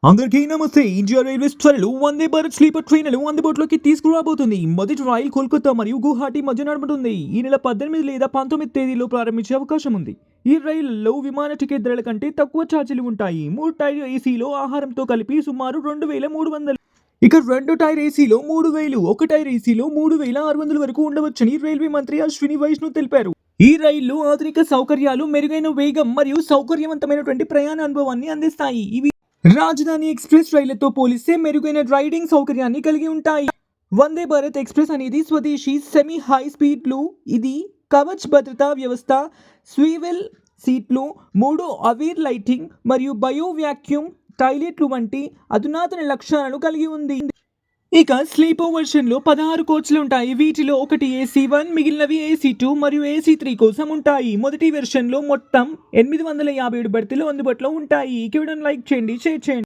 అందరికీ నమస్తే. India railways త్వరలో వందే భారత్ స్లీపర్ ట్రైన్లు అందుబాటులోకి తీసుకురాబోతుంది. మొదటి రైలు కోల్కతా మరియు గువాహటి మధ్య నడపనుంది. ఈ నెల 18 లేదా 19 తేదీలో ప్రారంభించే అవకాశం ఉంది. ఈ రైళ్లలో విమాన టికెట్ ధరల కంటే తక్కువ ఛార్జీలు ఉంటాయి. 3 టైర్ ఏసీలో ఆహారంతో కలిపి సుమారు 2300. ఇక 2 టైర్ ఏసీలో 3000, 1 టైర్ ఏసీలో 3600 వరకు ఉండవచ్చని రైల్వే మంత్రి అశ్విని వైష్ణవ్ తెలిపారు. ఈ రైళ్లు ఆధునిక సౌకర్యాలు, మెరుగైన వేగం మరియు సౌకర్యవంతమైనటువంటి ప్రయాణ అనుభవాన్ని అందిస్తాయి. ఇవి రాజధాని ఎక్స్ప్రెస్ రైళ్లతో పోలిస్తే మెరుగైన రైడింగ్ సౌకర్యాన్ని కలిగి ఉంటాయి. వందే భారత్ ఎక్స్ప్రెస్ అనేది స్వదేశీ సెమీ హై స్పీడ్లు. ఇది కవచ్ భద్రతా వ్యవస్థ, స్వీవెల్ సీట్లు, 3 అవేర్ లైటింగ్ మరియు బయో వ్యాక్యూమ్ టాయిలెట్లు వంటి అధునాతన లక్షణాలను కలిగి ఉంది. ఇక స్లీపర్ వెర్షన్లో 16 కోచ్లు ఉంటాయి. వీటిలో ఒకటి AC1, మిగిలినవి AC2 మరియు AC3 కోసం ఉంటాయి. మొదటి వెర్షన్లో మొత్తం 857 బెర్తులు అందుబాటులో ఉంటాయి. ఈ వీడియోని లైక్ చేయండి, షేర్ చేయండి.